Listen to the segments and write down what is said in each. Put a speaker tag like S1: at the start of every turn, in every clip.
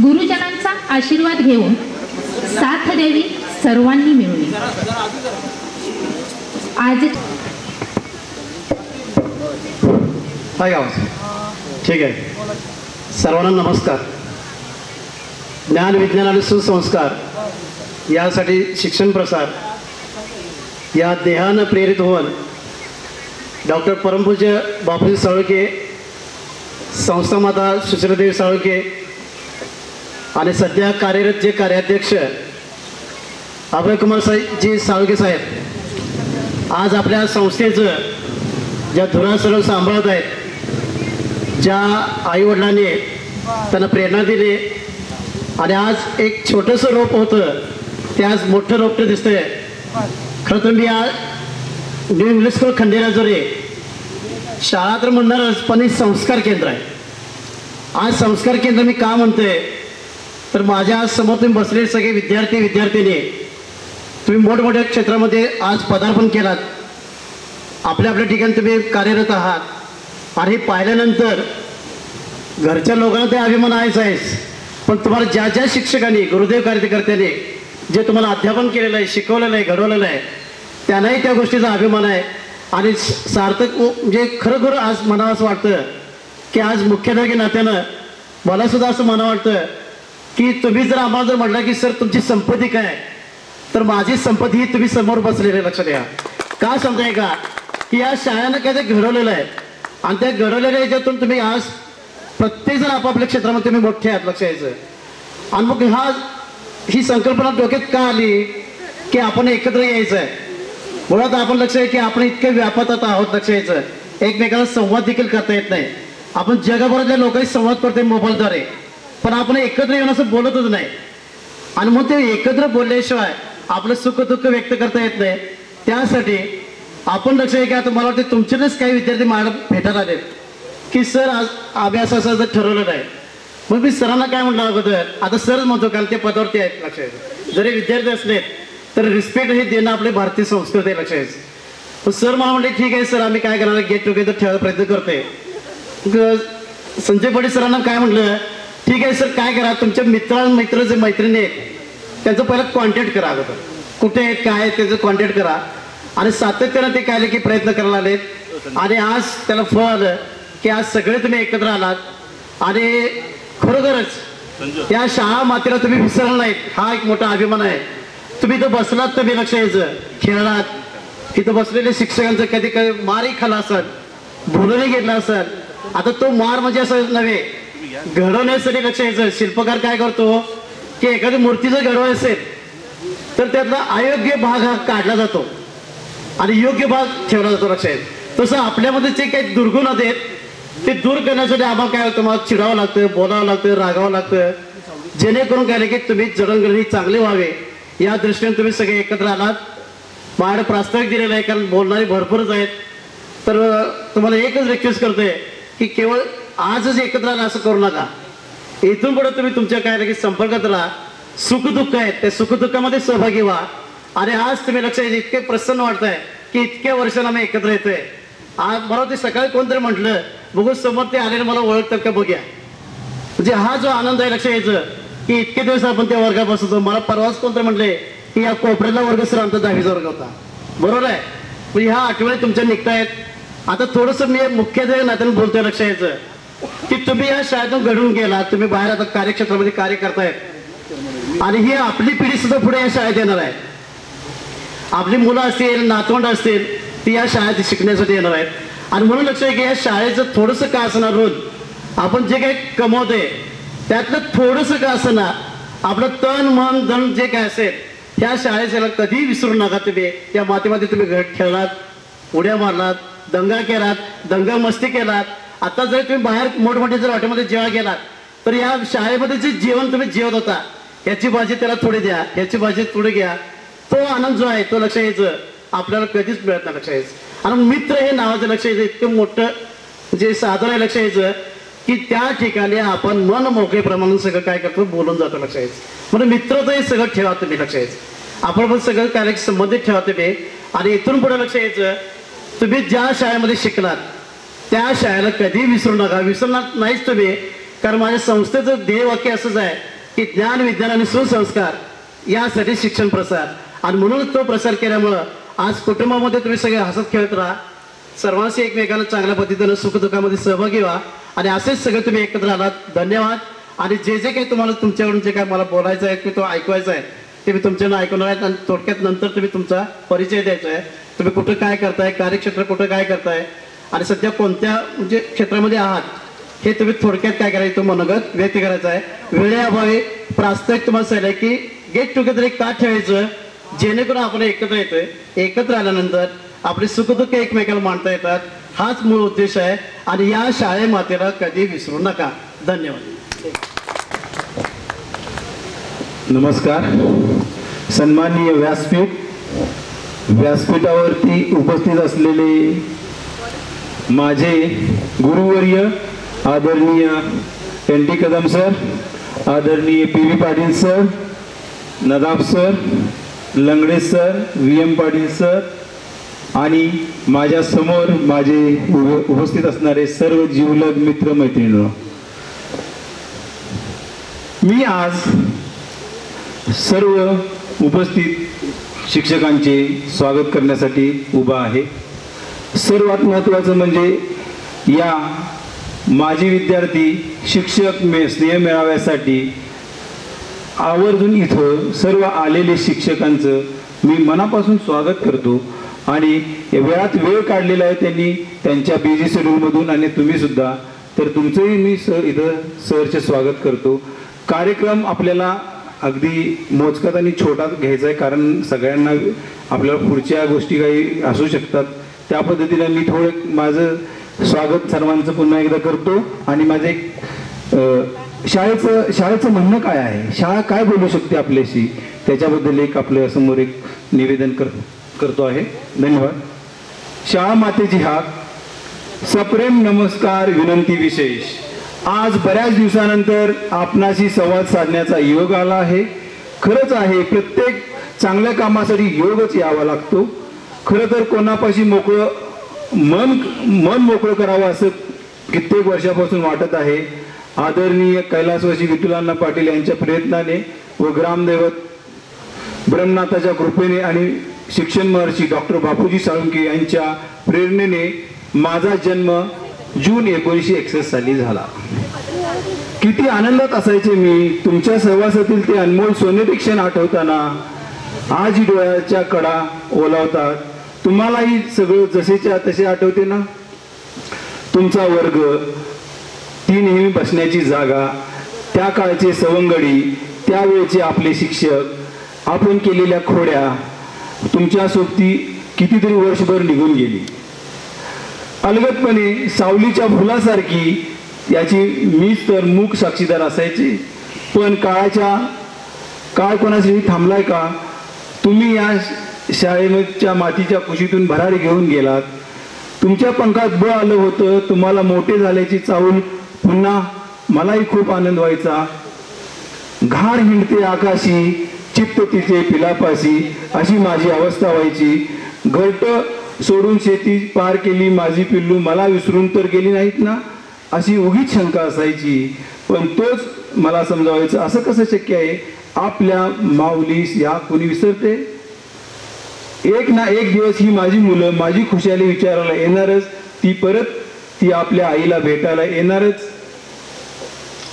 S1: गुरुजनांचा आशीर्वाद घेऊन साथ द्यावी सर्वांनी मिळून। आज
S2: हाय आवाज ठीक आहे। सर्वांना नमस्कार। ज्ञान विज्ञान आणि सुसंस्कार यासाठी शिक्षण प्रसार या देहानं प्रेरित होऊन डॉक्टर परमपूज्य बापूजी साळुंखे, संस्था माता सुशीलादेवी साळुंखे आणि सध्या कार्यरत जे कार्याध्यक्ष अभयकुमार जी साळुंखे साहेब आज आपल्या संस्थेचं ज्या धुरासर सांभाळत आहेत, ज्या आईवडिलांनी त्यांना प्रेरणा दिली आणि आज एक छोटंसं रोप होतं ते आज मोठं रोपटं दिसतंय। खरं तर मी आज न्यू इंग्लिश स्कूल खंडेराजुरी शाळा तर म्हणणारच, पण हे संस्कार केंद्र आहे। आज संस्कार केंद्र मी का म्हणतोय तर माझ्या समोर तुम्ही बसलेले सगळे विद्यार्थी विद्यार्थिनी तुम्ही मोठमोठ्या क्षेत्रामध्ये आज पदार्पण केलात, आपल्या आपल्या ठिकाणी तुम्ही कार्यरत आहात आणि पाहिल्यानंतर घरच्या लोकांना ते अभिमान आहेच, पण तुम्हाला ज्या ज्या शिक्षकांनी गुरुदेव कार्यकर्त्यांनी जे तुम्हाला अध्यापन केलेलं आहे, शिकवलेलं आहे, घडवलेलं आहे, त्यांनाही त्या गोष्टीचा अभिमान आहे। आणि सार्थक म्हणजे खरोखर आज मनाला असं वाटतं की आज मुख्याध्यापक नात्यानं मला सुद्धा असं मना वाटतं की तुम्ही जर आम्हाला जर म्हटलं की सर तुमची संपत्ती काय, तर माझी संपत्ती ही तुम्ही समोर बसलेले लक्षात घ्या। का सांगताय का की या शाळेनं काय ते घडवलेलं आहे आणि त्या घडवलेल्या याच्यातून तुम्ही आज प्रत्येकजण आपापल्या क्षेत्रामध्ये तुम्ही मोठे आहात लक्ष यायचं। आणि मग ही संकल्पना डोक्यात का आली की आपण एकत्र यायचं आहे। मुळात आपण लक्ष आहे की आपण इतके व्यापतात आहोत लक्ष यायचं, एकमेकांना संवाद देखील करता येत नाही। आपण जगभरातल्या लोकांशी संवाद करतोय मोबाईलद्वारे, पण आपण एकत्र येऊन असं बोलतच नाही आणि मग ते एकत्र बोलल्याशिवाय आपलं सुख दुःख व्यक्त करता येत नाही। त्यासाठी आपण लक्ष आहे की आता मला वाटतं तुमच्यानेच काही विद्यार्थी मला भेटायला आलेत की सर आज अभ्यास असं ठरवलेलं आहे। मग मी सरांना काय म्हटलं अगोदर, आता सरच म्हणतो कारण ते पदावरती आहेत लक्ष यायचं, जरी विद्यार्थी असले तर रिस्पेक्ट हे देणं आपली भारतीय संस्कृती आहे लक्ष यायचं। सर मला म्हटले ठीक आहे सर, आम्ही काय करणार गेट टुगेदर ठेवायचा प्रयत्न करतोय। संजय पाटील सरांना काय म्हटलं, ठीक आहे सर काय करा, तुमच्या मित्र जे मैत्रिणी आहेत त्यांचं पहिला कॉन्टॅक्ट करा, अगोदर कुठे आहेत काय आहेत त्याचं कॉन्टॅक्ट करा। आणि सातत्यानं ते काय की प्रयत्न करायला आलेत आणि आज त्याला फळ आलं की आज सगळे तुम्ही एकत्र आलात आणि खरोखरच या शाळा मातेला तुम्ही विसरला नाहीत, हा एक मोठा अभिमान आहे। तुम्ही इथं बसलात, तुम्ही लक्ष यायचं खेळलात, इथं बसलेले शिक्षकांचं कधी कधी मारही खाला असेल, बोलूनही घेतला असेल। आता तो मार म्हणजे असं नव्हे, घडवण्यासाठी लक्ष यायचं। शिल्पकार काय करतो की एखादी मूर्ती जर घडवायची असेल तर त्यातला अयोग्य भाग हा काढला जातो आणि योग्य भाग ठेवला जातो लक्ष यायचं। तसं आपल्यामध्ये जे काही दुर्गुण आहेत ते दूर करण्यासाठी आम्हाला काय होतं, मला चिडावं लागतं, बोलावं लागतं, रागावं लागतं, जेणेकरून काय की तुम्ही जडणघडणी चांगले व्हावे या दृष्टीने तुम्ही सगळे एकत्र आलात। माझ्याकडे प्रास्ताविक दिलेलं आहे कारण बोलणारे भरपूरच आहेत, तर तुम्हाला एकच रिक्वेस्ट करतोय की केवळ आजच एकत्र आला असं करू नका, इथून पुढे तुम्ही तुमच्या काय की संपर्कात राहा, सुखदुःख आहेत त्या सुखदुःखामध्ये सहभागी व्हा। आणि आज तुम्ही लक्ष इतके प्रसन्न वाटतंय की इतक्या वर्षांना आम्ही एकत्र येतोय। आज मला ते सकाळी कोणतरी म्हटलं बघू समोर ते आलेलं मला ओळखतात का बघूया, म्हणजे हा जो आनंद आहे लक्ष यायचं की इतके दिवस आपण त्या वर्गात बसतो। मला परवाच कोणतरी म्हटले की या कोपऱ्यातला वर्ग सर आमचा 10वीचा वर्ग होता, बरोबर आहे, म्हणजे ह्या आठवणी तुमच्या निघतायत। आता थोडंसं मी मुख्याध्यापक नात्याने बोलतोय लक्ष यायचं की तुम्ही या शाळेतून घडून गेला, तुम्ही बाहेर आता कार्यक्षेत्रामध्ये कार्य करतायत आणि ही आपली पिढी सुद्धा पुढे या शाळेत येणार आहे। आपली मुलं असतील, नातवंड असतील, ती या शाळेत शिकण्यासाठी येणार आहेत आणि म्हणून लक्ष आहे की या शाळेचं थोडंसं का असणार रोज आपण जे काही कमवतोय त्यातलं थोडंसं का असणार आपलं तन मन धन जे काय असेल त्या शाळेला कधी विसरू नका। तुम्ही त्या मातीमध्ये तुम्ही खेळलात, उड्या मारलात, दंगा केलात, दंगा मस्ती केलात। आता जर तुम्ही बाहेर मोठमोठ्या जर हॉटेलमध्ये जेव्हा गेलात तर या शाळेमध्ये जे जेवण तुम्ही जेवत होता याची भाजी त्याला थोडी द्या, याची भाजी थोडी घ्या, तो आनंद जो आहे तो लक्ष यायचं आपल्याला कधीच मिळत नाही लक्ष यायचं। आणि मित्र हे नावाचं लक्ष यायचं इतकं मोठं जे साधन आहे लक्ष यायचं की त्या ठिकाणी आपण मन मोकळेप्रमाणे सगळं काय करतो बोलून जातो लक्ष यायचं। म्हणजे मित्रच हे सगळं ठेवा तुम्ही लक्ष यायचं, आपण पण सगळं कार्य संबंधित ठेवा तुम्ही। आणि इथून पुढे लक्ष यायचं तुम्ही ज्या शाळेमध्ये शिकलात त्या शाळेला कधी विसरू नका, विसरणार नाहीच तुम्ही, कारण माझ्या संस्थेचं ध्येय वाक्य असंच आहे की ज्ञान विज्ञान आणि सुसंस्कार यासाठी शिक्षण प्रसार, आणि म्हणून तो प्रसार केल्यामुळं आज कुटुंबामध्ये तुम्ही सगळे हसत खेळत राहा, सर्वांशी एकमेकाला चांगल्या पद्धतीनं सुखदुःखामध्ये सहभागी व्हा आणि असेच सगळे तुम्ही एकत्र आलात. धन्यवाद. आणि जे जे काही तुम्हाला तुमच्याकडून जे काय मला बोलायचं आहे की तो ऐकवायचा आहे ते मी तुमच्यानं ऐकवणार आहेत. आणि थोडक्यात नंतर तुम्ही तुमचा परिचय द्यायचा आहे, तुम्ही कुठं काय करताय, कार्यक्षेत्र कुठं काय करताय आणि सध्या कोणत्या म्हणजे क्षेत्रामध्ये आहात हे तुम्ही थोडक्यात काय करायचं तो मनोगत व्यक्त करायचं आहे. वेळेअभावी प्रास्ताविक तुम्हाला सांगितलं की गेट टुगेदर एक का ठेवायचं जेणेकरून आपण एकत्र येतोय, एकत्र आल्यानंतर आपली सुखदुःख एकमेकाला मांडता येतात, हाच मूळ उद्देश आहे. आणि या शाळे मातेला कधी विसरू नका. धन्यवाद.
S3: नमस्कार. सन्माननीय व्यासपीठावरती उपस्थित असलेले माझे गुरुवर्य आदरणीय NT कदम सर, आदरणीय PV Patil sir, Nadab sir, Langade sir, VM Patil sir आणि माझ्या समोर माझे उपस्थित असणारे सर्व जीवलग मित्र मैत्रिणी, मी आज सर्व उपस्थित शिक्षकांचे स्वागत करण्यासाठी उभा आहे. सर्वात महत्त्वाचं म्हणजे या माजी विद्यार्थी शिक्षक स्नेह मेळाव्यासाठी आवर्जून इथं सर्व आलेले शिक्षकांचं मी मनापासून स्वागत करतो. आणि वेळात वेळ काढलेला आहे त्यांनी त्यांच्या बिझी शेड्यूलमधून, आणि तुम्ही सुद्धा, तर तुमचंही मी इथं सरचे स्वागत करतो. कार्यक्रम आपल्याला अगदी मोजकात आणि छोटाच घ्यायचा आहे, कारण सगळ्यांना आपल्याला पुढच्या गोष्टी काही असू शकतात. त्या पद्धतीने मी थोडं माझं स्वागत सर्वांचं पुन्हा एकदा करतो. आणि माझे शाळेचं म्हणणं काय आहे, शाळा काय बोलू शकते आपल्याशी, त्याच्याबद्दल एक आपल्या समोर एक निवेदन करतो आहे. धन्यवाद. शाळा मातेची हाक, सप्रेम नमस्कार, विनंती विशेष. आज बऱ्याच दिवसानंतर आपणाशी संवाद साधण्याचा योग आला आहे. खरंच आहे, प्रत्येक चांगल्या कामासाठी योगच यावा लागतो. खरं तर कोणापाशी मन मोकळं करावं असं कित्येक वर्षापासून वाटत आहे. आदरणीय कैलासवासी विठुलांना पाटील यांच्या प्रयत्नाने व ग्रामदैवत ब्रह्मनाथाच्या कृपेने आणि शिक्षण महर्षी डॉक्टर बापूजी साळुंके यांच्या प्रेरणेने माझा जन्म जून 1961 साली झाला. किती आनंदात असायचे मी तुमच्या सहवासातील ते अनमोल सोनेरी क्षण आठवताना आजही डोळ्याच्या कडा ओलावतात. तुम्हालाही सगळं जसेच्या तसे आठवते ना? तुमचा वर्ग, ती नेहमी बसण्याची जागा, त्या काळचे सवंगडी, त्यावेळचे आपले शिक्षक, आपण केलेल्या खोड्या, तुमच्या सोबती कितीतरी वर्षभर निघून गेली. अलगदपणे सावलीच्या फुलासारखी याची मीच तर मूक साक्षीदार असायची. पण काळ कोणासाठी थांबलाय का? तुम्ही या शाळेच्या मातीच्या कुशीतून भरारी घेऊन गेलात. तुमच्या पंखात बळ आलं होतं. तुम्हाला मोठे झाल्याची चाहूल पुन्हा मलाही खूप आनंद व्हायचा. घार हिंडते आकाशी, चित्त तिचे पिलापाशी, अशी माझी अवस्था व्हायची. घरट सोडून शेती पार केली माझी पिल्लू, मला विसरून तर गेली नाहीत ना, अशी उगीच शंका असायची. पण तोच मला समजावायचं, असं कसं शक्य आहे? आपल्या माऊलीस या कोणी विसरते? एक ना एक दिवस ही माझी मुलं माझी खुशाली विचारायला येणारच. ती आपल्या आईला भेटायला येणारच.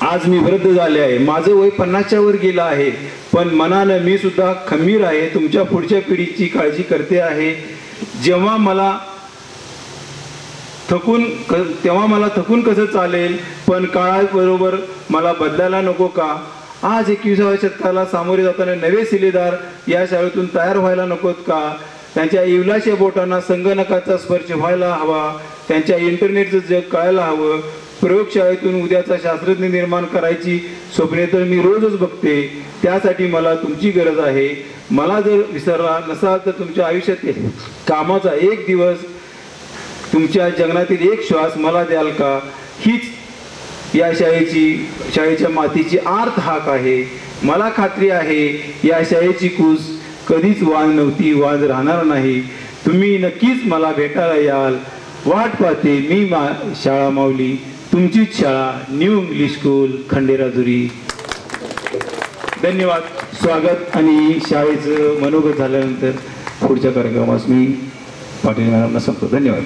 S3: आज मी वृद्ध झाले आहे, माझं वय 50च्या वर गेलं आहे, पण मनानं मी सुद्धा खंबीर आहे. तुमच्या पुढच्या पिढीची काळजी करते आहे. तेव्हा मला थकून कसं चालेल, पण काळाबरोबर मला बदलायला नको का? आज 21व्या शतकाला सामोरे जाताना नवे शिलेदार या शाळेतून तयार व्हायला नकोत का? त्यांच्या इवलाशा बोटांना संगणकाचा स्पर्श व्हायला हवा. त्यांच्या इंटरनेटचं जग कळायला हवं. प्रयोगशाळेतून उद्याचा शास्त्रज्ञ निर्माण करायची स्वप्ने तर मी रोजच बघते. त्यासाठी मला तुमची गरज आहे. मला जर विसरला नसाल तर तुमच्या आयुष्यातील कामाचा एक दिवस, तुमच्या जगण्यातील एक श्वास मला द्याल का? हीच या शाळेच्या मातीची आर्त हाक आहे. मला खात्री आहे या शाळेची कूस कधीच वाज नव्हती, वाज राहणार नाही. तुम्ही नक्कीच मला भेटायला याल. वाट पाहते मी शाळा माऊली, तुमचीच शाळा, न्यू इंग्लिश स्कूल, खंडेराजुरी. धन्यवाद. स्वागत आणि शाळेचं मनोगत झाल्यानंतर पुढच्या कार्यक्रमास मी पाटील मॅडमना सांगतो. धन्यवाद.